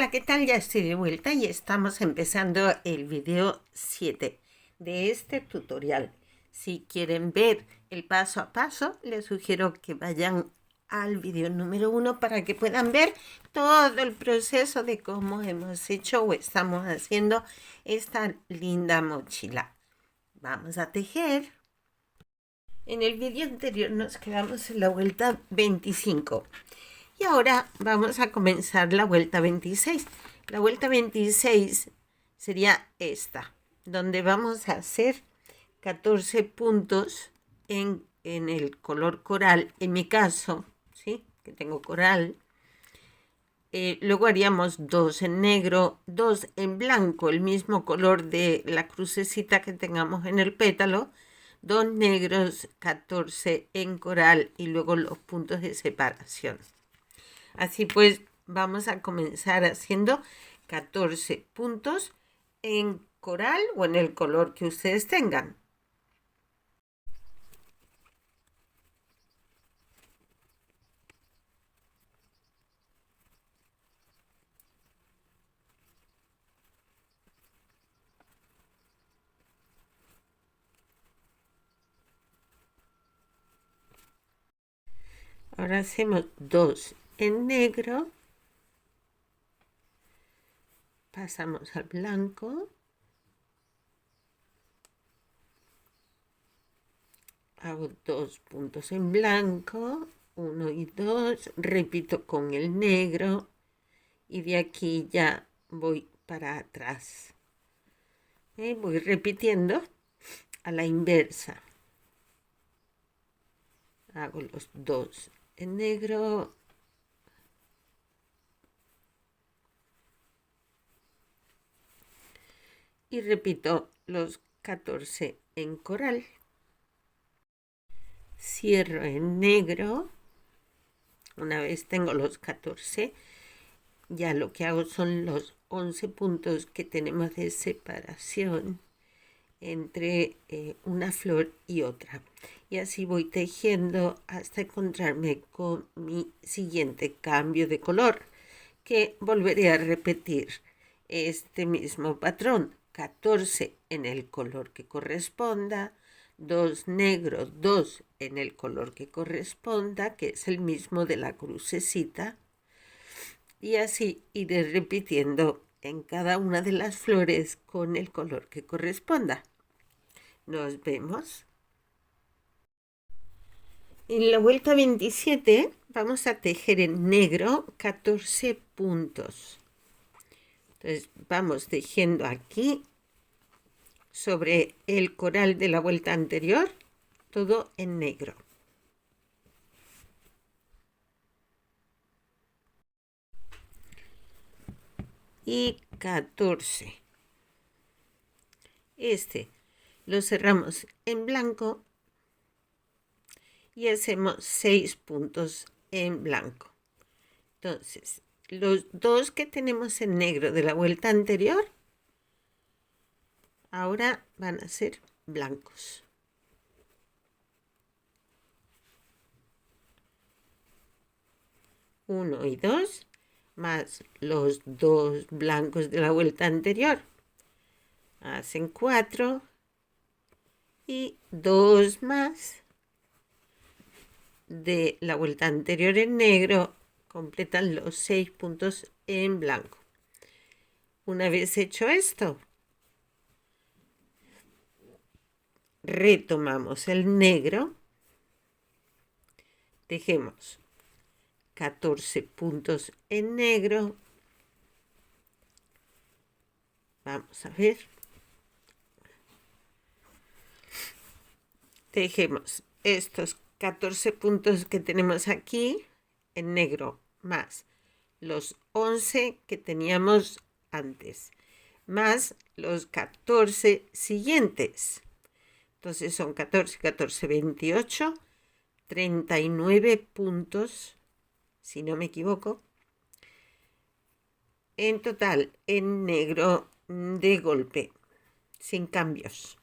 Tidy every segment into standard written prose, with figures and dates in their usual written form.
Hola, ¿qué tal? Ya estoy de vuelta y estamos empezando el video 7 de este tutorial. Si quieren ver el paso a paso, les sugiero que vayan al video número 1 para que puedan ver todo el proceso de cómo hemos hecho o estamos haciendo esta linda mochila. Vamos a tejer. En el video anterior nos quedamos en la vuelta 25. Y ahora vamos a comenzar la vuelta 26. La vuelta 26 sería esta, donde vamos a hacer 14 puntos en el color coral, en mi caso, ¿sí? Que tengo coral. Luego haríamos 2 en negro, 2 en blanco, el mismo color de la crucecita que tengamos en el pétalo, 2 negros, 14 en coral y luego los puntos de separación. Así pues, vamos a comenzar haciendo 14 puntos en coral o en el color que ustedes tengan. Ahora hacemos 2 en negro, pasamos al blanco, hago 2 puntos en blanco, 1 y 2, repito con el negro y de aquí ya voy para atrás. Voy repitiendo a la inversa. Hago los 2 en negro, y repito los 14 en coral. Cierro en negro. Una vez tengo los 14, ya lo que hago son los 11 puntos que tenemos de separación entre una flor y otra. Y así voy tejiendo hasta encontrarme con mi siguiente cambio de color, que volveré a repetir este mismo patrón. 14 en el color que corresponda, 2 negros, 2 en el color que corresponda, que es el mismo de la crucecita, y así iré repitiendo en cada una de las flores con el color que corresponda. Nos vemos. En la vuelta 27 vamos a tejer en negro 14 puntos. Entonces vamos tejiendo aquí sobre el coral de la vuelta anterior, todo en negro. Y 14. Este lo cerramos en blanco y hacemos 6 puntos en blanco. Entonces, los 2 que tenemos en negro de la vuelta anterior, ahora van a ser blancos. Uno y 2, más los 2 blancos de la vuelta anterior. Hacen 4 y 2 más de la vuelta anterior en negro completan los 6 puntos en blanco. Una vez hecho esto, retomamos el negro, tejemos 14 puntos en negro. Vamos a ver. Tejemos estos 14 puntos que tenemos aquí en negro, más los 11 que teníamos antes, más los 14 siguientes. Entonces son 14, 14, 28, 39 puntos, si no me equivoco, en total en negro de golpe, sin cambios.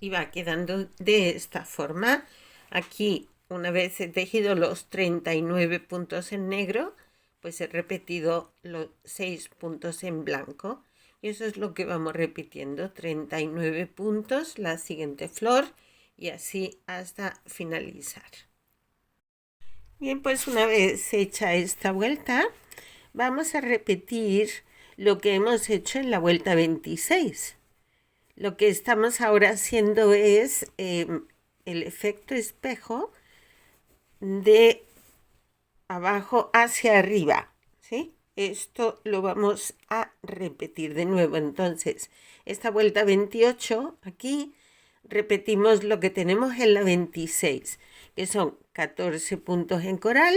Y va quedando de esta forma. Aquí, una vez he tejido los 39 puntos en negro, pues he repetido los 6 puntos en blanco. Y eso es lo que vamos repitiendo, 39 puntos, la siguiente flor, y así hasta finalizar. Bien, pues una vez hecha esta vuelta, vamos a repetir lo que hemos hecho en la vuelta 26. Lo que estamos ahora haciendo es el efecto espejo de abajo hacia arriba, ¿sí? Esto lo vamos a repetir de nuevo. Entonces, esta vuelta 28, aquí repetimos lo que tenemos en la 26, que son 14 puntos en coral.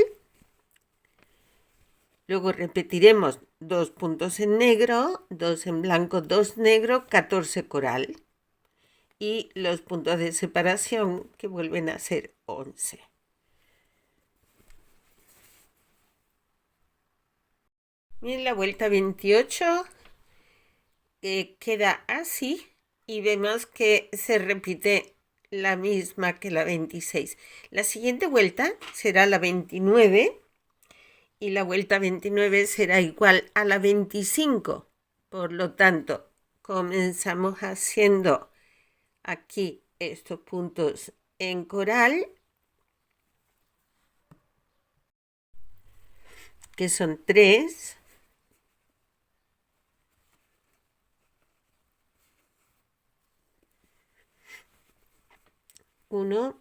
Luego repetiremos 2 puntos en negro, 2 en blanco, 2 negro, 14 coral. Y los puntos de separación que vuelven a ser 11. Bien, la vuelta 28 queda así y vemos que se repite la misma que la 26. La siguiente vuelta será la 29 y la vuelta 29 será igual a la 25. Por lo tanto, comenzamos haciendo aquí estos puntos en coral, que son 3. 1,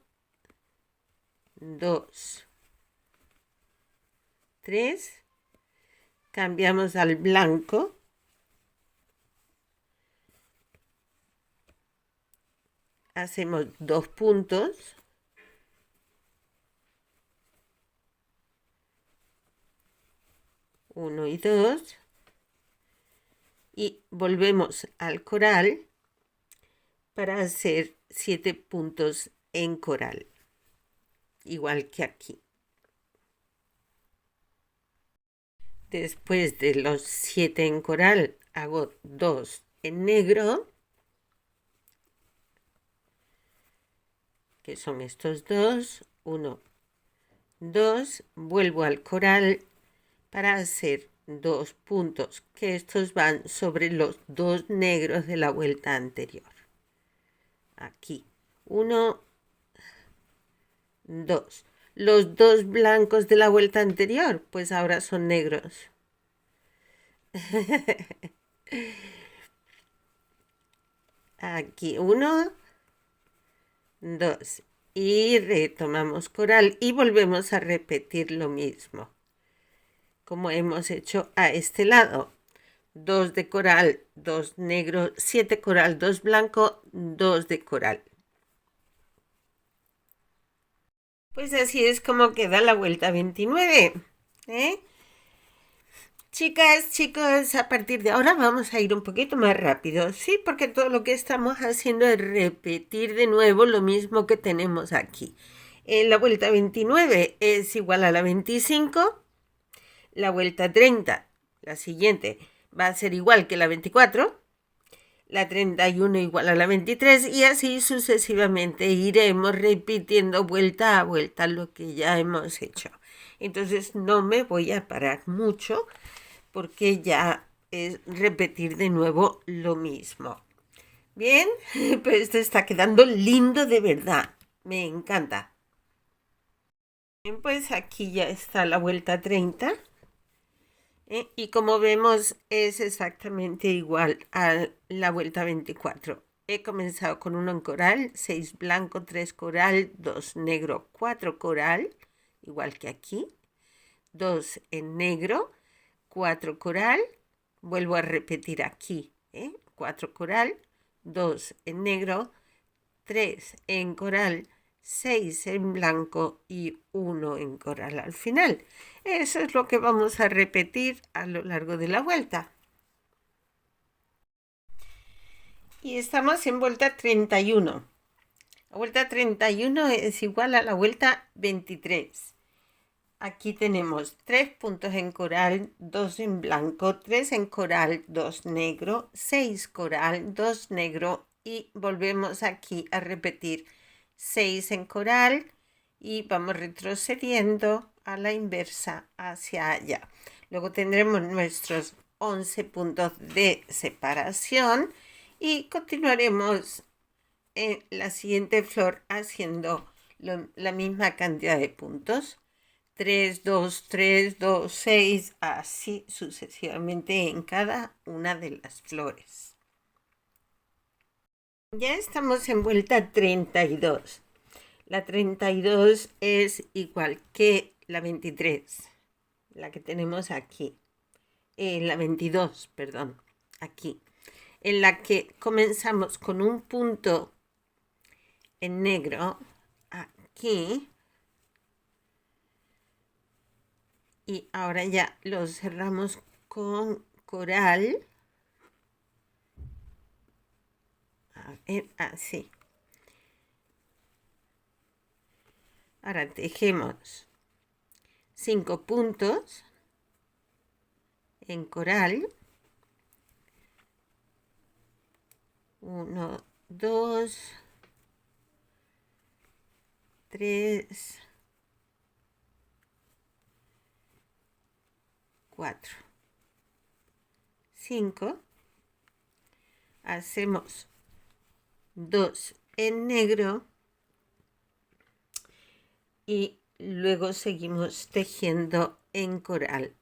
2, 3. Cambiamos al blanco. Hacemos 2 puntos. 1 y 2. Y volvemos al coral para hacer 7 puntos en coral, igual que aquí. Después de los 7 en coral, hago 2 en negro, que son estos 2, 1, 2, vuelvo al coral para hacer 2 puntos, que estos van sobre los 2 negros de la vuelta anterior. Aquí, 1, 2. Los 2 blancos de la vuelta anterior, pues ahora son negros. Aquí, 1, 2. Y retomamos coral y volvemos a repetir lo mismo, como hemos hecho a este lado. 2 de coral, 2 negro, 7 coral, 2 blanco, 2 de coral. Pues así es como queda la vuelta 29. Chicas, chicos, a partir de ahora vamos a ir un poquito más rápido, ¿sí? Porque todo lo que estamos haciendo es repetir de nuevo lo mismo que tenemos aquí. La vuelta 29 es igual a la 25. La vuelta 30, la siguiente, va a ser igual que la 24. La 31 igual a la 23 y así sucesivamente iremos repitiendo vuelta a vuelta lo que ya hemos hecho. Entonces no me voy a parar mucho porque ya es repetir de nuevo lo mismo. Bien, pues esto está quedando lindo de verdad. Me encanta. Bien, pues aquí ya está la vuelta 30. Y como vemos es exactamente igual a la vuelta 24. He comenzado con 1 en coral, 6 blanco, 3 coral, 2 negro, 4 coral, igual que aquí. 2 en negro, 4 coral, vuelvo a repetir aquí, 4 coral, 2 en negro, 3 en coral, 6 en blanco y 1 en coral al final. Eso es lo que vamos a repetir a lo largo de la vuelta. Y estamos en vuelta 31. La vuelta 31 es igual a la vuelta 23. Aquí tenemos 3 puntos en coral, 2 en blanco, 3 en coral, 2 negro, 6 coral, 2 negro y volvemos aquí a repetir 6 en coral y vamos retrocediendo a la inversa hacia allá. Luego tendremos nuestros 11 puntos de separación y continuaremos en la siguiente flor haciendo la misma cantidad de puntos. 3, 2, 3, 2, 6, así sucesivamente en cada una de las flores. Ya estamos en vuelta 32. La 32 es igual que la 23, la que tenemos aquí. La 22, perdón, aquí. En la que comenzamos con un punto en negro aquí. Y ahora ya lo cerramos con coral. A ver, así. Ahora tejemos 5 puntos en coral. 1, 2, 3, 4, 5. Hacemos 2 en negro y luego seguimos tejiendo en coral,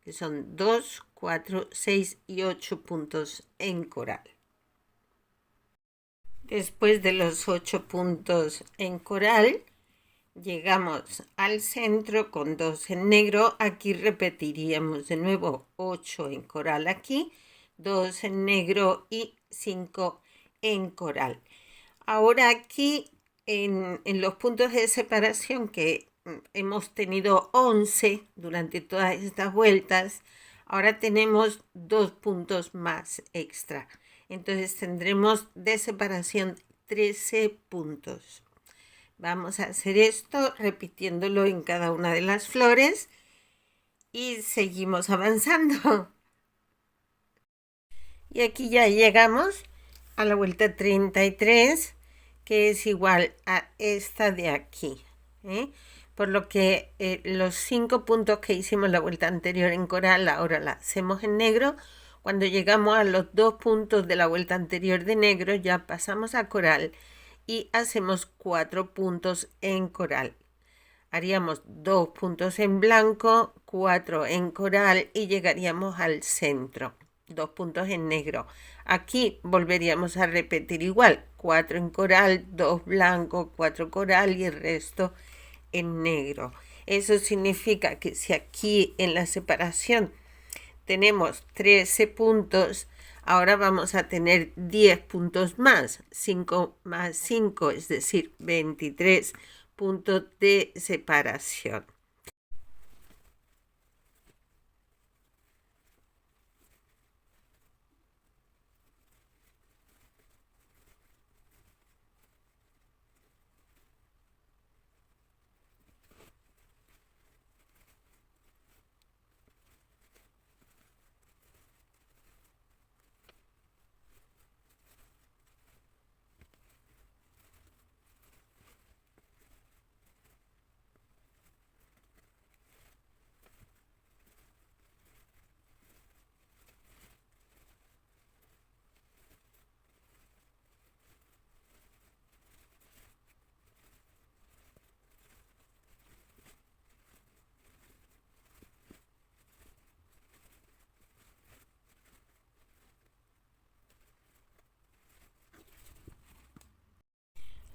que son 2, 4, 6 y 8 puntos en coral. Después de los 8 puntos en coral, llegamos al centro con 2 en negro. Aquí repetiríamos de nuevo 8 en coral aquí, 2 en negro y 5 en coral. Ahora aquí en los puntos de separación, que hemos tenido 11 durante todas estas vueltas, ahora tenemos 2 puntos más extra. Entonces tendremos de separación 13 puntos. Vamos a hacer esto repitiéndolo en cada una de las flores y seguimos avanzando. Y aquí ya llegamos a la vuelta 33, que es igual a esta de aquí, por lo que los 5 puntos que hicimos la vuelta anterior en coral ahora la hacemos en negro. Cuando llegamos a los 2 puntos de la vuelta anterior de negro ya pasamos a coral y hacemos 4 puntos en coral. Haríamos 2 puntos en blanco, 4 en coral y llegaríamos al centro. 2 puntos en negro. Aquí volveríamos a repetir igual, 4 en coral, 2 blanco, 4 coral y el resto en negro. Eso significa que si aquí en la separación tenemos 13 puntos, ahora vamos a tener 10 puntos más, 5 más 5, es decir, 23 puntos de separación.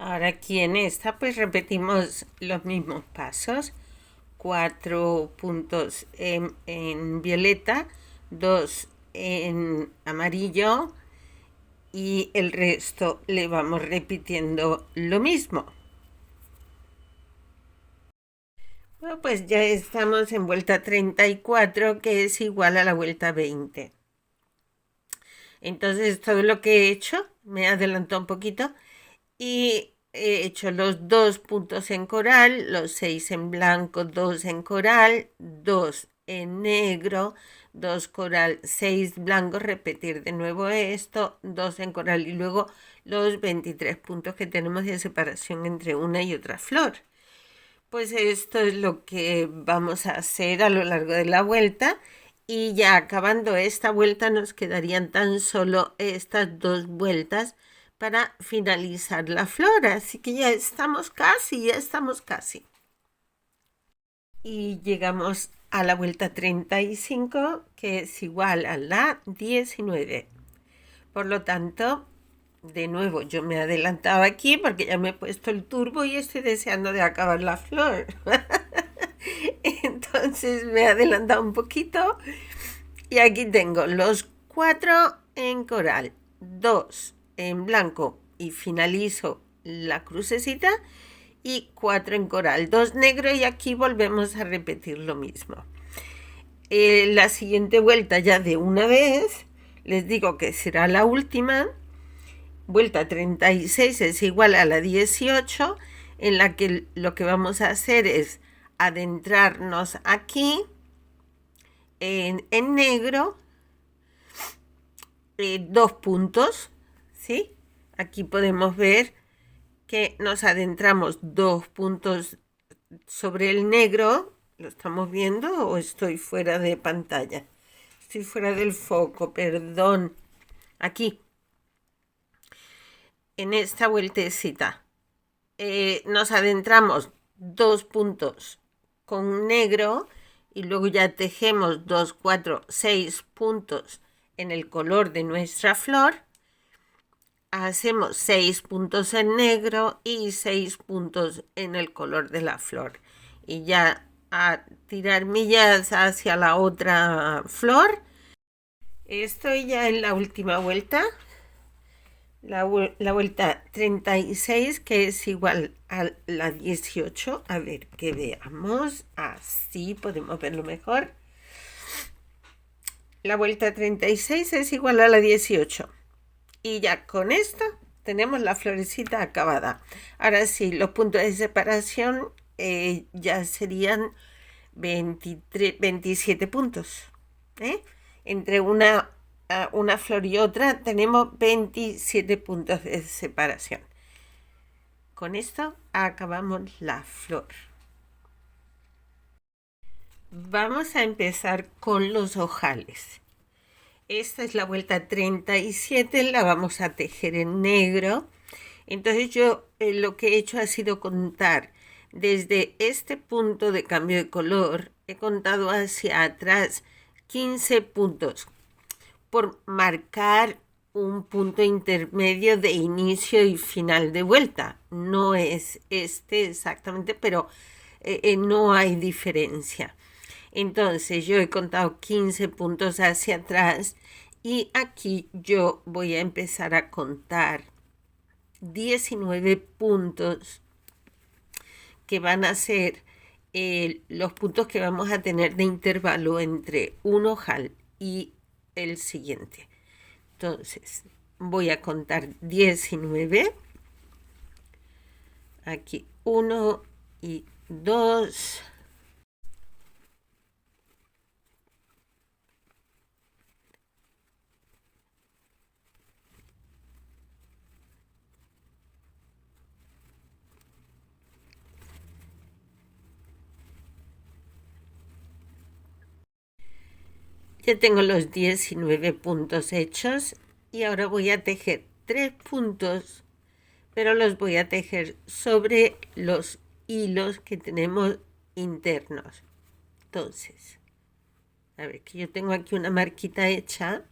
Ahora aquí en esta pues repetimos los mismos pasos. 4 puntos en violeta, 2 en amarillo y el resto le vamos repitiendo lo mismo. Bueno, pues ya estamos en vuelta 34, que es igual a la vuelta 20. Entonces todo lo que he hecho, me adelantó un poquito, y he hecho los 2 puntos en coral, los 6 en blanco, 2 en coral, 2 en negro, 2 coral, 6 blanco, repetir de nuevo esto, 2 en coral y luego los 23 puntos que tenemos de separación entre una y otra flor. Pues esto es lo que vamos a hacer a lo largo de la vuelta y ya acabando esta vuelta nos quedarían tan solo estas dos vueltas para finalizar la flor, así que ya estamos casi, ya estamos casi. Y llegamos a la vuelta 35, que es igual a la 19. Por lo tanto, de nuevo, yo me he adelantado aquí porque ya me he puesto el turbo y estoy deseando de acabar la flor. Entonces me he adelantado un poquito y aquí tengo los 4 en coral, 2 en blanco y finalizo la crucecita y 4 en coral, 2 negro y aquí volvemos a repetir lo mismo. La siguiente vuelta ya de una vez, les digo que será la última. Vuelta 36 es igual a la 18, en la que lo que vamos a hacer es adentrarnos aquí en negro, 2 puntos, ¿sí? Aquí podemos ver que nos adentramos 2 puntos sobre el negro. ¿Lo estamos viendo o estoy fuera de pantalla? Estoy fuera del foco, perdón. Aquí, en esta vueltecita, nos adentramos 2 puntos con negro y luego ya tejemos 2, 4, 6 puntos en el color de nuestra flor. Hacemos 6 puntos en negro y 6 puntos en el color de la flor. Y ya a tirar millas hacia la otra flor. Estoy ya en la última vuelta. La vuelta 36, que es igual a la 18. A ver, que veamos. Así podemos verlo mejor. La vuelta 36 es igual a la 18. Y ya con esto tenemos la florecita acabada. Ahora sí, los puntos de separación ya serían 27 puntos. Entre una flor y otra tenemos 27 puntos de separación. Con esto acabamos la flor. Vamos a empezar con los ojales. Esta es la vuelta 37, la vamos a tejer en negro. Entonces yo lo que he hecho ha sido contar desde este punto de cambio de color, he contado hacia atrás 15 puntos por marcar un punto intermedio de inicio y final de vuelta. No es este exactamente, pero no hay diferencia. Entonces yo he contado 15 puntos hacia atrás y aquí yo voy a empezar a contar 19 puntos que van a ser los puntos que vamos a tener de intervalo entre un ojal y el siguiente. Entonces voy a contar 19. Aquí 1 y 2. Ya tengo los 19 puntos hechos y ahora voy a tejer 3 puntos, pero los voy a tejer sobre los hilos que tenemos internos. Entonces, a ver, que yo tengo aquí una marquita hecha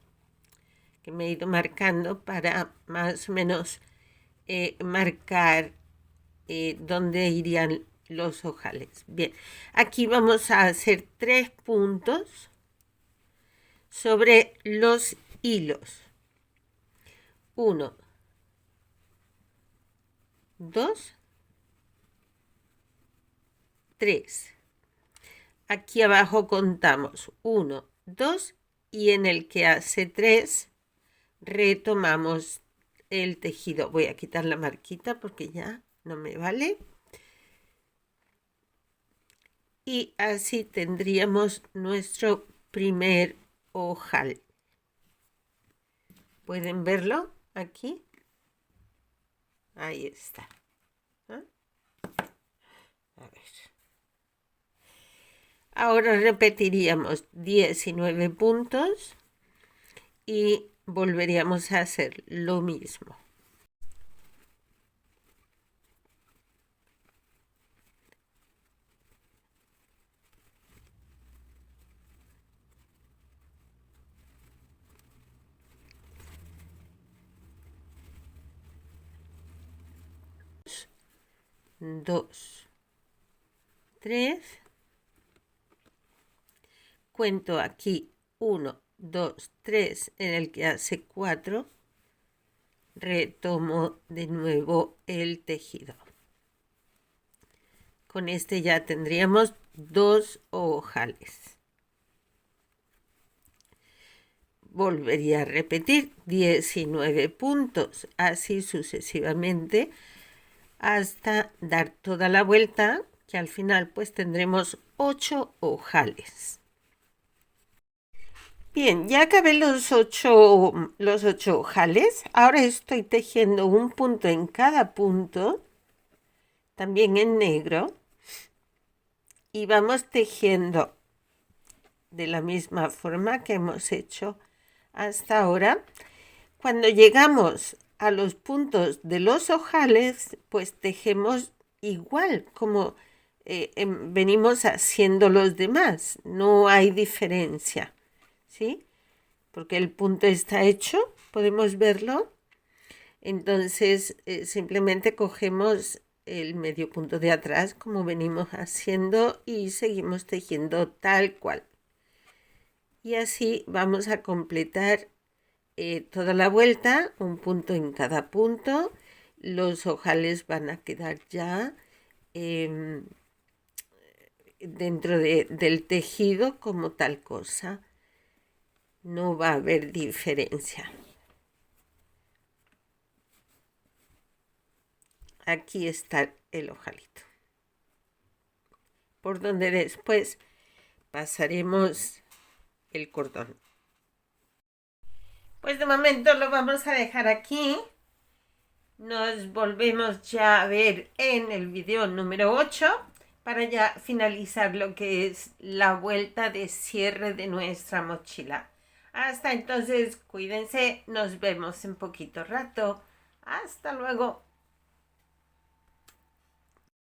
que me he ido marcando para más o menos marcar dónde irían los ojales. Bien, aquí vamos a hacer 3 puntos sobre los hilos. 1, 2, 3. Aquí abajo contamos 1, 2 y en el que hace 3 retomamos el tejido. Voy a quitar la marquita porque ya no me vale. Y así tendríamos nuestro primer ojal. ¿Pueden verlo aquí? Ahí está. A ver. Ahora repetiríamos 19 puntos y volveríamos a hacer lo mismo. Dos, tres, cuento aquí 1, 2, 3 en el que hace 4, retomo de nuevo el tejido. Con este ya tendríamos 2 ojales. Volvería a repetir 19 puntos, así sucesivamente hasta dar toda la vuelta, que al final pues tendremos 8 ojales. Bien, ya acabé los ocho ojales. Ahora estoy tejiendo un punto en cada punto, también en negro, y vamos tejiendo de la misma forma que hemos hecho hasta ahora. Cuando llegamos a los puntos de los ojales, pues tejemos igual como venimos haciendo los demás. No hay diferencia, ¿sí? Porque el punto está hecho, podemos verlo. Entonces simplemente cogemos el medio punto de atrás como venimos haciendo y seguimos tejiendo tal cual. Y así vamos a completar toda la vuelta, un punto en cada punto. Los ojales van a quedar ya dentro del tejido como tal cosa. No va a haber diferencia. Aquí está el ojalito, por donde después pasaremos el cordón. Pues de momento lo vamos a dejar aquí. Nos volvemos ya a ver en el video número 8 para ya finalizar lo que es la vuelta de cierre de nuestra mochila. Hasta entonces, cuídense, nos vemos en poquito rato. Hasta luego.